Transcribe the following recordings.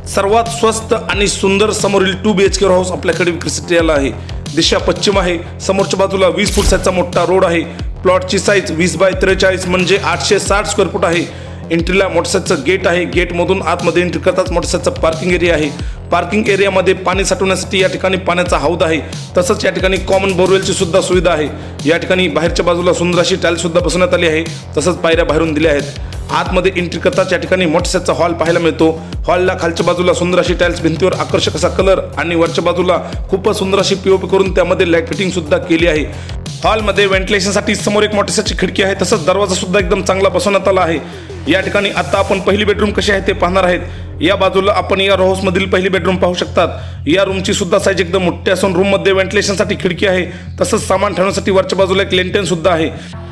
सर्वात स्वस्त आणि सुंदर समोरील 2 BHK हाऊस आपल्याकडे विक्रीसाठी आला आहे। दिशा पश्चिम आहे। समोरच्या बाजूला 20 फूट साईजचा मोठा रोड आहे। प्लॉटची साईज 20 बाय 43 म्हणजे 860 स्क्वेअर फूट आहे। एंट्रीला मोटरसायकलचं गेट आहे। गेटमधून आतमध्ये एंट्री करताच मोटरसायकलचा पार्किंग एरिया आहे। पार्किंग एरियामध्ये पाणी साठवण्यासाठी या ठिकाणी पाण्याचा हौद आहे। तसंच या ठिकाणी कॉमन बोरवेलची सुद्धा सुविधा आहे। या ठिकाणी बाहेरच्या बाजूला सुंदर अशी टाइल सुद्धा बसवण्यात आली आहे। तसंच पायऱ्या बाहेरून दिल्या आहेत। आतमध्ये एंट्री करताच या ठिकाणी मोटरसायकलचा हॉल पाहायला मिळतो। हॉलला खालच्या बाजूला सुंदर अशी टाइल्स, भिंतीवर आकर्षक असा कलर आणि वरच्या बाजूला खूपच सुंदर अशी पीओपी करून त्यामध्ये लाईट फिटिंग सुद्धा केली आहे। हॉलमध्ये व्हेंटिलेशनसाठी समोर एक मोटरसायकलची खिडकी आहे। तसंच दरवाजा सुद्धा एकदम चांगला बसवण्यात आला आहे। या ठिकाणी आता आपण पहिली बेडरूम कशी आहे ते पाहणार आहेत। या बाजूला आपण या हाऊस मधील पहिली बेडरूम पाहू शकतात। या रूमची सुद्धा साईज एकदम मोठी असून रूम मध्ये व्हेंटिलेशनसाठी खिडकी आहे। तसंच सामान ठेवण्यासाठी वरच्या बाजूला एक लेंटेन सुद्धा आहे।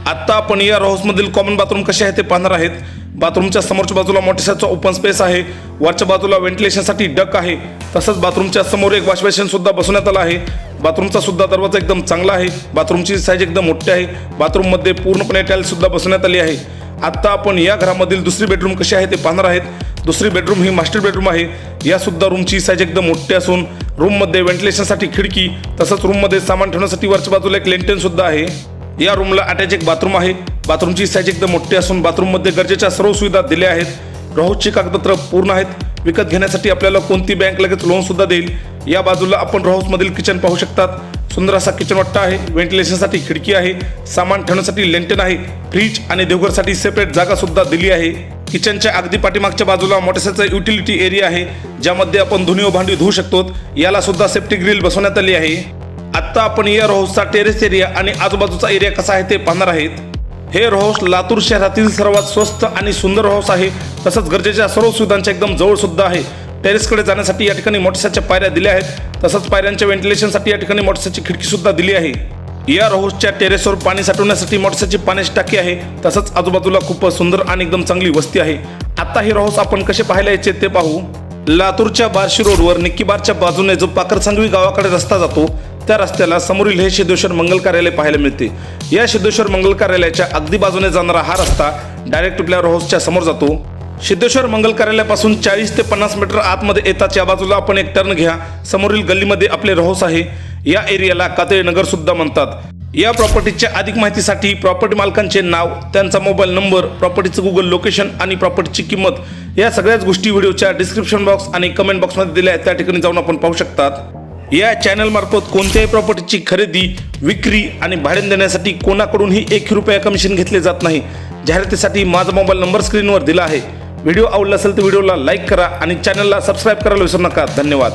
आता आपण या हाऊस मधील कॉमन बाथरूम कसे आहे ते पाहणार आहेत। बाथरूमच्या समोरच्या बाजूला मोटरसायकलचा ओपन स्पेस आहे। वरच्या बाजूला व्हेंटिलेशनसाठी डक आहे। तसंच बाथरूमच्या समोर एक वॉश बेसिन सुद्धा बसवण्यात आला आहे। बाथरूमचा सुद्धा दरवाजा एकदम चांगला आहे। बाथरूमची साईज एकदम मोठी आहे। बाथरूम मध्ये पूर्णपणे टाइल्स सुद्धा बसवण्यात आली आहे। आता आपण या घरामधील दुसरी बेडरूम कशी आहे ते पाहणार आहेत। दुसरी बेडरूम ही मास्टर बेडरूम आहे। या सुद्धा रूमची साईज एकदम मोठी असून रूम मध्ये व्हेंटिलेशनसाठी खिडकी, तसंच रूम मध्ये सामान ठेवण्यासाठी वरच्या बाजूला एक लेंटेन सुद्धा आहे। या रूमला अटॅच एक बाथरूम आहे। बाथरूमची साईज एकदम मोठी असून बाथरूम मध्ये गरजेच्या सर्व सुविधा दिल्या आहेत। हाऊसची कागदपत्र पूर्ण आहेत। विकत घेण्यासाठी आपल्याला कोणती बँक लगेच लोन सुद्धा देईल। या बाजूला आपण हाऊस मधील किचन पाहू शकतात। सुंदर असा किचन वाटा आहे। व्हेंटिलेशनसाठी खिडकी आहे। सामान ठेवण्यासाठी लेंटेन आहे। फ्रीज आणि देवघरसाठी सेपरेट जागा सुद्धा दिली आहे। किचनच्या अगदी पाठीमागच्या बाजूला मोटरसायकलचा युटिलिटी एरिया आहे, ज्यामध्ये आपण धुणी व भांडी धुवू शकतो। याला सुद्धा सेफ्टी ग्रिल बसवण्यात आली आहे। आता आपण या हाऊसचा टेरेस एरिया आणि आजूबाजूचा एरिया कसा आहे ते पाहणार आहेत। हे हाऊस लातूर शहरातील सर्वात स्वस्त आणि सुंदर हाऊस आहे। तसंच गरजेच्या सर्व सुविधांच्या एकदम जवळ सुद्धा आहे। टेरेसकडे जाण्यासाठी या ठिकाणी मोटरसायकलच्या पायऱ्या दिल्या आहेत। तसंच पायऱ्यांच्या व्हेंटिलेशनसाठी या ठिकाणी मोटरसायकलची खिडकी सुद्धा दिली आहे। या हाऊसच्या टेरेसवर पाणी साठवण्यासाठी मोटरसायकलची पाण्याची टाकी आहे। तसंच आजूबाजूला खूपच सुंदर आणि एकदम चांगली वस्ती आहे। आता हे हाऊस आपण कसे पाहायला यायचे ते पाहू। लातूरच्या बार्शी रोडवर निक्कीबारच्या बाजूने जो पाखरसंगवी गावाकडे रस्ता जातो, त्या रस्त्याला समोरील हे सिद्धेश्वर मंगल कार्यालय पाहायला मिळते। या सिद्धेश्वर मंगल कार्यालयाच्या अगदी बाजूने जाणारा हा रस्ता डायरेक्ट आपल्या हाऊसच्या समोर जातो। सिद्धेश्वर मंगल कार्यालयापासून 40 ते 50 मीटर आतमध्ये येताच या बाजूला आपण एक टर्न घ्या। समोरील गल्लीमध्ये आपले हाऊस आहे। या एरियाला कातळे नगर सुद्धा म्हणतात। या प्रॉपर्टीच्या अधिक माहितीसाठी प्रॉपर्टी मालकांचे नाव, त्यांचा मोबाईल नंबर, प्रॉपर्टीचं गुगल लोकेशन आणि प्रॉपर्टीची किंमत या सगळ्याच गोष्टी व्हिडिओच्या डिस्क्रिप्शन बॉक्स आणि कमेंट बॉक्समध्ये दिल्या आहेत। त्या ठिकाणी जाऊन आपण पाहू शकतात। या चॅनल मार्फत कोणत्याही प्रॉपर्टीची खरेदी, विक्री आणि भाड्याने देण्यासाठी कोणाकडूनही 1 रुपया कमिशन घेतले जात नाही। जाहिरातीसाठी माझा मोबाईल नंबर स्क्रीनवर दिला आहे। व्हिडिओ आवडला असेल तर व्हिडिओला लाईक करा आणि चॅनलला सबस्क्राईब करायला विसरू नका। धन्यवाद।